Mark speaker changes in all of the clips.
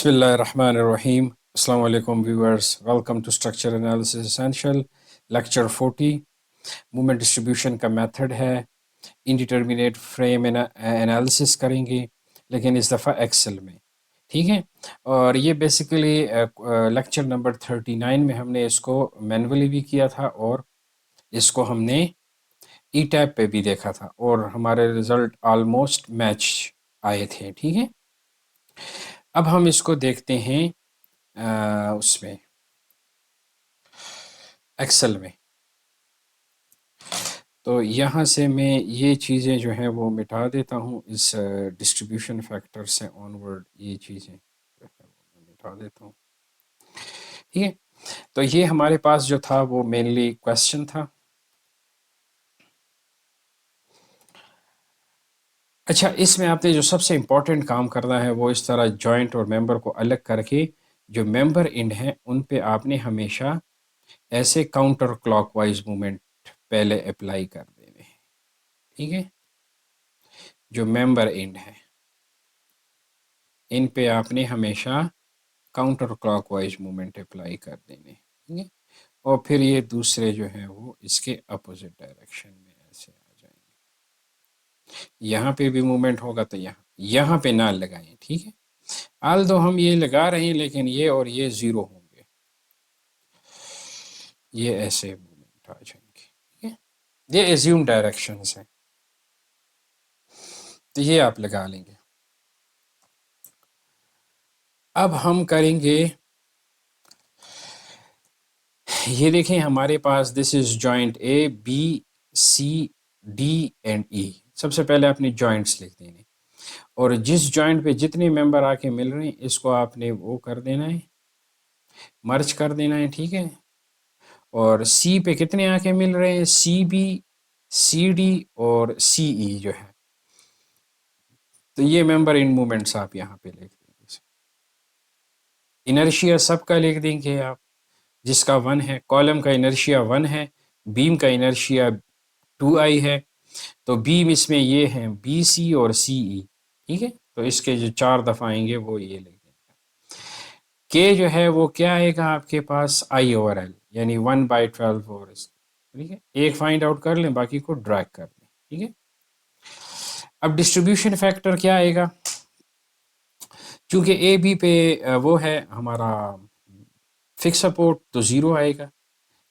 Speaker 1: Bismillahirrahmanirrahim. Assalamu alaikum viewers. Welcome to Structure Analysis Essential. Lecture 40. Movement distribution का method है. Indeterminate frame analysis करेंगे, लेकिन इस दफ़ा Excel में. ठीक है. और ये बेसिकली लेक्चर नंबर 39 में हमने इसको मैनुअली भी किया था और इसको हमने ई टैब पे भी देखा था और हमारे रिजल्ट ऑलमोस्ट मैच आए थे. ठीक है. अब हम इसको देखते हैं उसमें एक्सेल में. तो यहाँ से मैं ये चीज़ें जो हैं वो मिटा देता हूँ. इस डिस्ट्रीब्यूशन फैक्टर से ऑनवर्ड ये चीज़ें जो है वो मैं मिटा देता हूँ. ठीक है. तो ये हमारे पास जो था वो मेनली क्वेश्चन था. अच्छा, इसमें आपने जो सबसे इम्पोर्टेंट काम करना है वो इस तरह जॉइंट और मेंबर को अलग करके जो मेंबर एंड हैं उन पे आपने हमेशा ऐसे काउंटर क्लॉकवाइज मूवमेंट पहले अप्लाई कर देने हैं. ठीक है. जो मेंबर एंड है इन पे आपने हमेशा काउंटर क्लॉकवाइज मूवमेंट अप्लाई कर देने. ठीक है. और फिर ये दूसरे जो हैं वो इसके अपोजिट डायरेक्शन में ऐसे आ जाएंगे. यहाँ पे भी मूवमेंट होगा तो यहाँ पे ना लगाएं. ठीक है. आल दो हम ये लगा रहे हैं लेकिन ये और ये ज़ीरो होंगे. ये ऐसे मूवमेंट आ जाएंगे. ठीक है. ये एज्यूम डायरेक्शंस हैं तो ये आप लगा लेंगे. अब हम करेंगे, ये देखें हमारे पास this is joint A B C D and E. सबसे पहले आपने जॉइंट्स लिख देने और जिस जॉइंट पे जितने मेंबर आके मिल रहे हैं इसको आपने वो कर देना है, मर्ज कर देना है. ठीक है. और सी पे कितने आके मिल रहे हैं, सी बी सी डी और सी ई जो है. तो ये मेंबर इन मूवमेंट्स आप यहाँ पे लिख देंगे. इनर्शिया सबका लिख देंगे आप जिसका 1 है. कॉलम का इनर्शिया 1 है, बीम का इनर्शिया 2i है. तो बीम इसमें ये हैं बी सी और सी ई. ठीक है. तो इसके जो 4 दफ़ा आएंगे वो ये लिख देंगे. के जो है वो क्या आएगा आपके पास, आई ओवर एल यानी 1/12 और इस. ठीक है. एक फाइंड आउट कर लें, बाकी को ड्रैग कर लें. ठीक है. अब डिस्ट्रीब्यूशन फैक्टर क्या आएगा, चूंकि ए बी पे वो है हमारा फिक्स सपोर्ट तो ज़ीरो आएगा.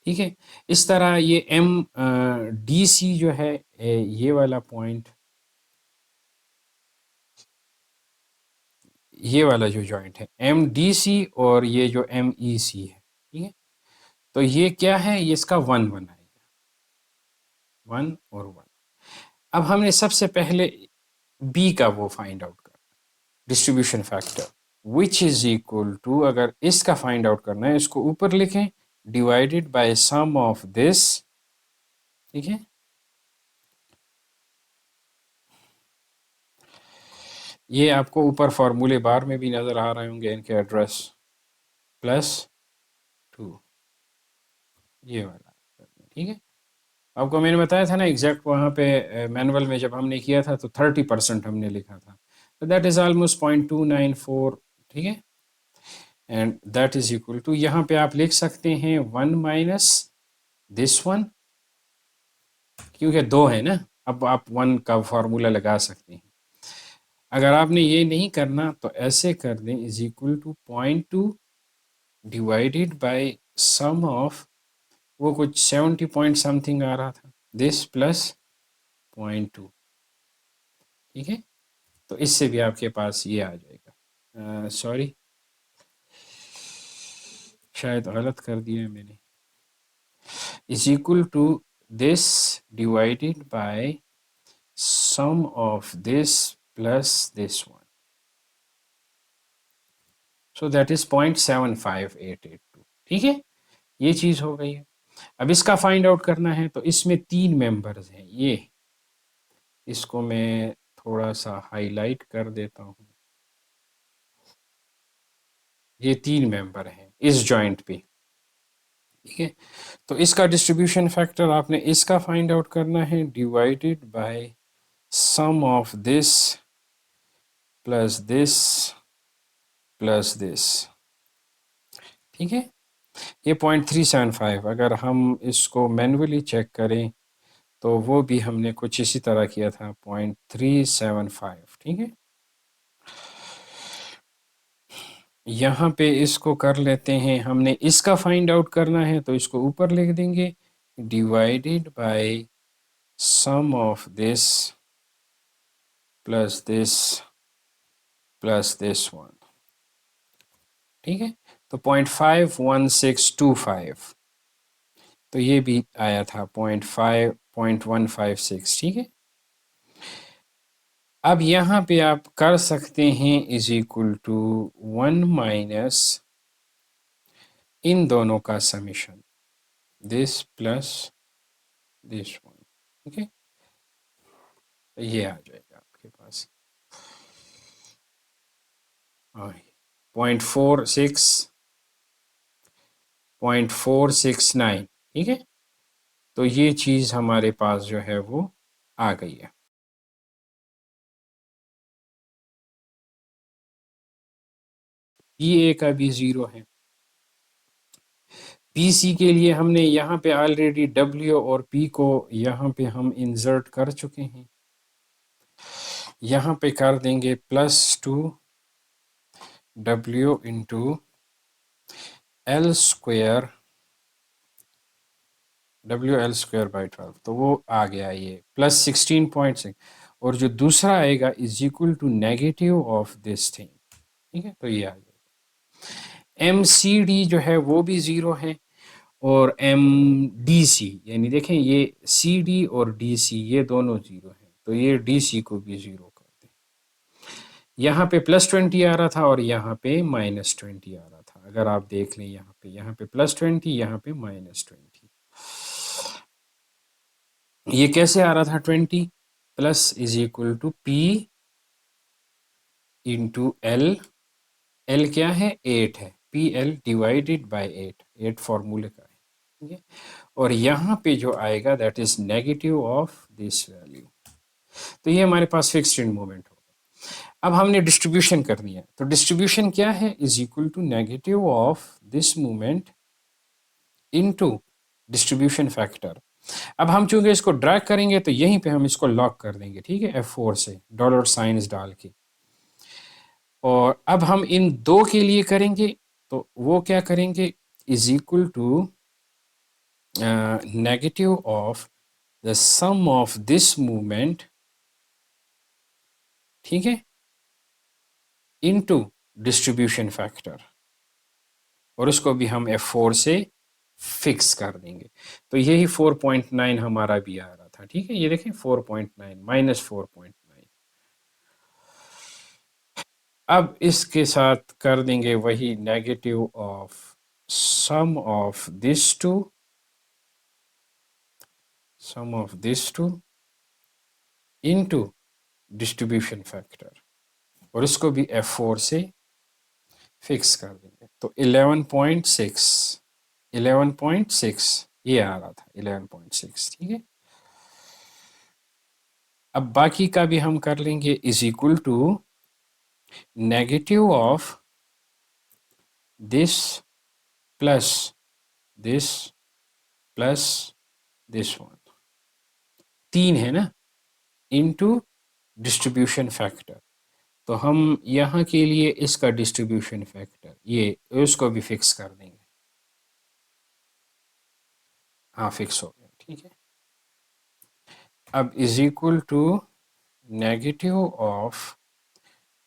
Speaker 1: ठीक है. इस तरह ये एम डी सी जो है ये वाला पॉइंट, ये वाला जो जॉइंट है एम डी सी और ये जो एम ई सी है. ठीक है. तो ये क्या है, ये इसका 1 आएगा. 1 और 1. अब हमने सबसे पहले बी का वो फाइंड आउट करना, distribution factor which is equal to, अगर इसका फाइंड आउट करना है इसको ऊपर लिखें, divided by sum of this. ठीक है. ये आपको ऊपर फार्मूले बार में भी नजर आ रहे होंगे इनके एड्रेस, +2 ये वाला. ठीक है. आपको मैंने बताया था ना एग्जैक्ट, वहाँ पे मैनुअल में जब हमने किया था तो 30% हमने लिखा था. तो दैट इज ऑलमोस्ट 0.294. ठीक है. And that is equal to, यहाँ पे आप लिख सकते हैं 1 माइनस दिस वन, क्योंकि 2 है ना. अब आप 1 का फार्मूला लगा सकते हैं. अगर आपने ये नहीं करना तो ऐसे कर दें, is equal to 0.2 divided by sum of, वो कुछ 70 पॉइंट समथिंग आ रहा था, दिस प्लस 0.2. ठीक है. तो इससे भी आपके पास ये आ जाएगा. सॉरी, शायद गलत कर दिया मैंने. Is equal to this divided by sum of this plus this one. So that is 0.75882. ठीक है. ये चीज हो गई है. अब इसका फाइंड आउट करना है तो इसमें 3 मेंबर्स हैं. ये इसको मैं थोड़ा सा हाईलाइट कर देता हूँ. ये 3 मेंबर हैं इस जॉइंट पे. ठीक है. तो इसका डिस्ट्रीब्यूशन फैक्टर आपने इसका फाइंड आउट करना है, divided by sum of this plus this, ठीक है। ये 0.375, अगर हम इसको मैन्युअली चेक करें तो वो भी हमने कुछ इसी तरह किया था, 0.375, ठीक है। यहाँ पे इसको कर लेते हैं, हमने इसका फाइंड आउट करना है तो इसको ऊपर लिख देंगे, divided by sum of this plus this plus this one, ठीक है। तो 0.51625, तो ये भी आया था 0.156, ठीक है। अब यहाँ पे आप कर सकते हैं इज इक्वल टू 1 माइनस इन दोनों का summation, this plus this one, ठीक है। ये आ जाएगा आपके पास 0.469, ठीक है। तो ये चीज़ हमारे पास जो है वो आ गई है। ये का भी 0 है। PC के लिए हमने यहाँ पे ऑलरेडी W और P को यहाँ पे हम इंसर्ट कर चुके हैं। यहाँ पे कर देंगे +2 W into L square, WL²/12, तो वो आ गया ये +16.6, और जो दूसरा आएगा is equal to negative of this thing, ठीक है। तो ये आ गया MCD जो है वो भी 0 है, और MDC यानी देखें ये CD और DC ये दोनों 0 हैं, तो ये DC को भी 0 कर दें। यहाँ पे +20 आ रहा था और यहाँ पे -20 आ रहा था, अगर आप देख लें यहाँ पे +20, यहाँ पे -20। ये कैसे आ रहा था 20 plus is equal to P into L, L क्या है 8 है, PL डिवाइडेड बाय 8 फॉर्मूले का है, ठीक है। और यहाँ पे जो आएगा that is negative of this value, तो ये हमारे पास फिक्स्ड एंड मोमेंट होगा। अब हमने डिस्ट्रीब्यूशन करनी है, तो डिस्ट्रीब्यूशन क्या है, is equal to negative of this moment into distribution factor. अब हम चूंकि इसको ड्रैग करेंगे तो यहीं पे हम इसको लॉक कर देंगे, ठीक है, F4 से डॉलर साइंस डाल के। और अब हम इन दो के लिए करेंगे, तो वो क्या करेंगे, is equal to negative of the sum of this movement, ठीक है, इनटू डिस्ट्रीब्यूशन फैक्टर, और उसको भी हम F4 से फिक्स कर देंगे। तो यही 4.9 हमारा भी आ रहा था, ठीक है। ये देखें 4.9 -4.9। अब इसके साथ कर देंगे वही negative of sum of this two, sum of this two into distribution factor, और इसको भी F4 से फिक्स कर देंगे। तो 11.6 ये आ रहा था 11.6, ठीक है। अब बाकी का भी हम कर लेंगे, is equal to negative of this plus this plus this one, 3 है ना, इनटू डिस्ट्रीब्यूशन फैक्टर। तो हम यहाँ के लिए इसका डिस्ट्रीब्यूशन फैक्टर ये उसको भी फिक्स कर देंगे। हाँ फिक्स हो गया, ठीक है। अब is equal to negative of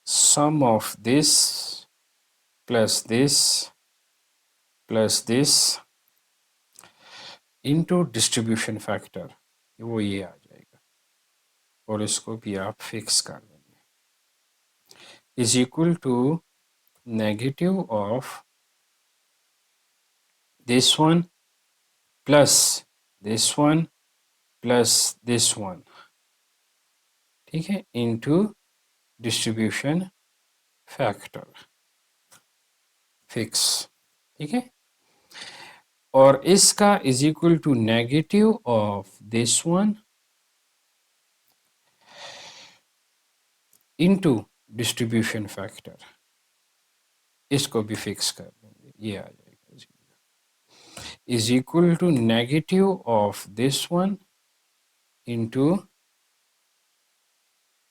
Speaker 1: sum of this plus this plus this into distribution factor, वो ये आ जाएगा, और इसको भी आप फिक्स कर देंगे, is equal to negative of this one plus this one plus this one, ठीक है, इनटू डिस्ट्रीब्यूशन फैक्टर फिक्स, ठीक है। और इसका is equal to negative of this one into distribution factor, इसको भी फिक्स कर देंगे, ये आ जाएगा is equal to negative of this one into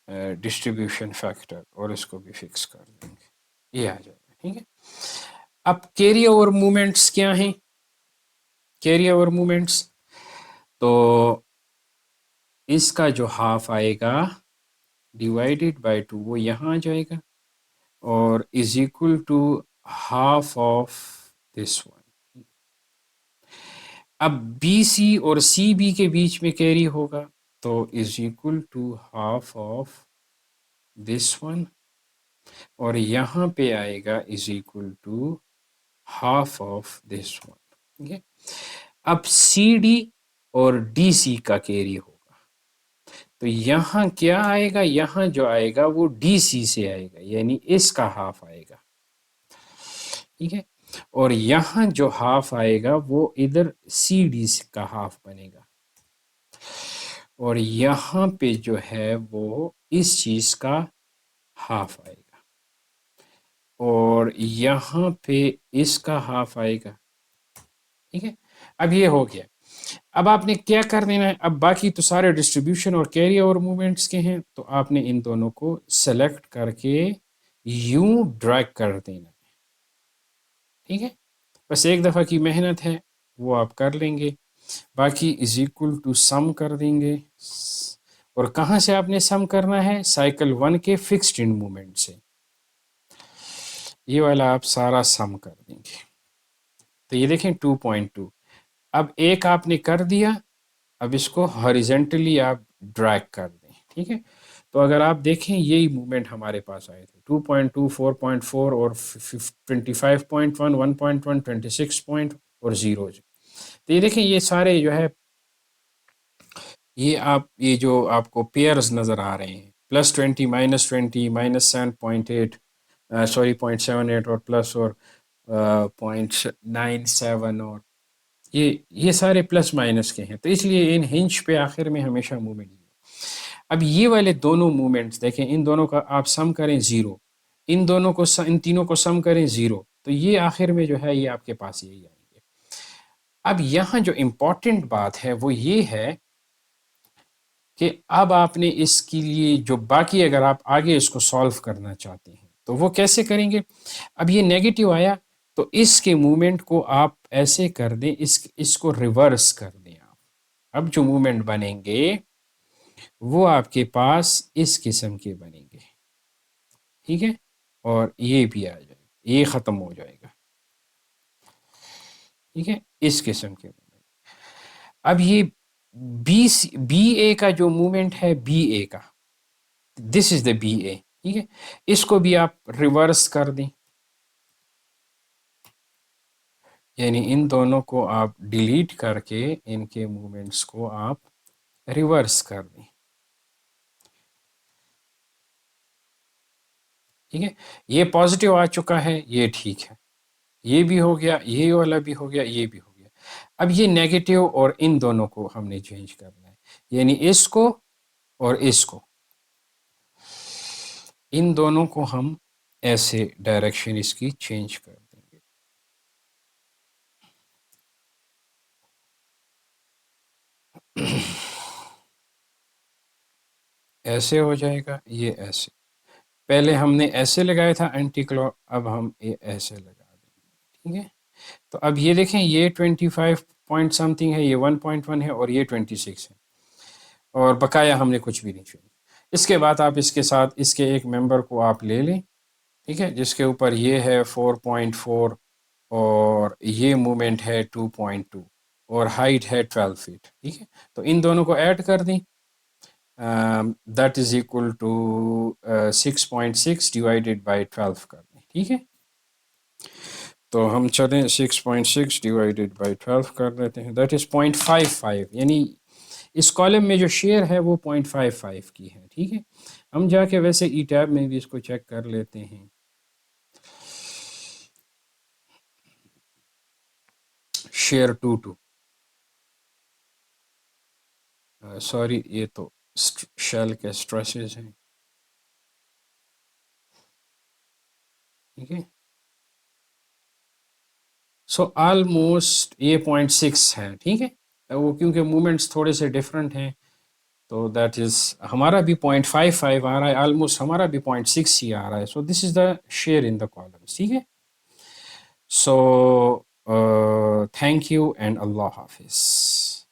Speaker 1: distribution factor, और इसको भी फिक्स कर देंगे, ये आ जाएगा। ठीक है, अब कैरी ओवर मूवमेंट्स क्या हैं? कैरी ओवर मूवमेंट्स, तो इसका जो हाफ आएगा डिवाइडेड बाय 2 वो यहाँ आ जाएगा, और is equal to half of this one. अब बी सी और सी बी के बीच में कैरी होगा, तो is equal to half of this one, और यहाँ पे आएगा is equal to half of this one. ठीक है, अब सी डी और डी सी का कैरी होगा, तो यहाँ क्या आएगा, यहाँ जो आएगा वो डी सी से आएगा, यानी इसका हाफ आएगा। ठीक है, और यहाँ जो हाफ आएगा वो इधर सी डी का हाफ बनेगा, और यहाँ पे जो है वो इस चीज का हाफ आएगा, और यहाँ पे इसका हाफ आएगा। ठीक है, अब ये हो गया। अब आपने क्या कर देना है, अब बाकी तो सारे डिस्ट्रीब्यूशन और कैरी ओवर मूवमेंट्स के हैं, तो आपने इन दोनों को सेलेक्ट करके यूं ड्रैग कर देना है। ठीक है, बस एक दफ़ा की मेहनत है, वो आप कर लेंगे। बाकी इज इक्वल टू सम कर देंगे, और कहाँ से आपने सम करना है, साइकिल 1 के फिक्स्ड इन मूवमेंट से। ये वाला आप सारा सम कर देंगे, तो ये देखें 2.2। अब एक आपने कर दिया, अब इसको हॉरिजेंटली आप ड्रैग कर दें। ठीक है, तो अगर आप देखें यही मूवमेंट हमारे पास आए थे, 2.2, 4.4 और 25.1, 1.1, 26 पॉइंट और 0। तो ये देखें ये सारे जो है, ये जो आपको पेयर्स नज़र आ रहे हैं, +20, -20, -7.8, सॉरी 0.78, और प्लस, और 0.97, और ये सारे प्लस माइनस के हैं, तो इसलिए इन हिंज पे आखिर में हमेशा मूवमेंट। अब ये वाले दोनों मूवमेंट्स देखें, इन दोनों का आप सम करें 0, इन दोनों को इन तीनों को सम करें 0, तो ये आखिर में जो है ये आपके पास यही आएंगे। अब यहाँ जो इम्पोर्टेंट बात है वो ये है कि अब आपने इसके लिए जो बाकी, अगर आप आगे इसको सॉल्व करना चाहते हैं तो वो कैसे करेंगे। अब ये नेगेटिव आया, तो इसके मूवमेंट को आप ऐसे कर दें, इसको रिवर्स कर दें आप। अब जो मूवमेंट बनेंगे वो आपके पास इस किस्म के बनेंगे। ठीक है, और ये भी आ जाएगा, ये ख़त्म हो जाएगा। ठीक है, इस किस्म के मूवमेंट। अब ये बी ए का जो मूवमेंट है, बी ए का, दिस इज द बी ए। ठीक है, इसको भी आप रिवर्स कर दें, यानी इन दोनों को आप डिलीट करके इनके मूवमेंट्स को आप रिवर्स कर दें। ठीक है, ये पॉजिटिव आ चुका है, ये ठीक है, ये भी हो गया, ये वाला भी हो गया, ये भी हो गया। अब ये नेगेटिव और इन दोनों को हमने चेंज करना है, यानी इसको और इसको, इन दोनों को हम ऐसे डायरेक्शन इसकी चेंज कर देंगे। ऐसे हो जाएगा, ये ऐसे, पहले हमने ऐसे लगाया था एंटी क्लॉक, अब हम ये ऐसे लगा देंगे। ठीक है, तो अब ये देखें, ये 25 पॉइंट समथिंग है, ये 1.1 है, और ये 26 है, और बकाया हमने कुछ भी नहीं छोड़ा। इसके बाद आप इसके साथ इसके एक मेंबर को आप ले लें, ठीक है, जिसके ऊपर ये है 4.4, और ये मूवमेंट है 2.2, और हाइट है 12 फीट। ठीक है, तो इन दोनों को ऐड कर दें, that is equal to 6.6 divided by 12 कर दें। ठीक है, तो हम चलें 6.6 डिवाइडेड बाई 12 कर देते हैं, दैट इज़ 0.55, यानी इस कॉलम में जो शेयर है वो 0.55 की है। ठीक है, हम जाके वैसे ई टैब में भी इसको चेक कर लेते हैं। शेयर 2 सॉरी, ये तो शेल के स्ट्रेसेस हैं। ठीक है, सो ऑलमोस्ट ये 0.6 है, ठीक है। वो क्योंकि मूवमेंट्स थोड़े से डिफरेंट हैं, तो दैट इज़ हमारा भी 0.55 आ रहा है, ऑलमोस्ट हमारा भी 0.6 ही आ रहा है। So this is the share in the columns, ठीक है। सो थैंक यू एंड अल्लाह हाफिज़।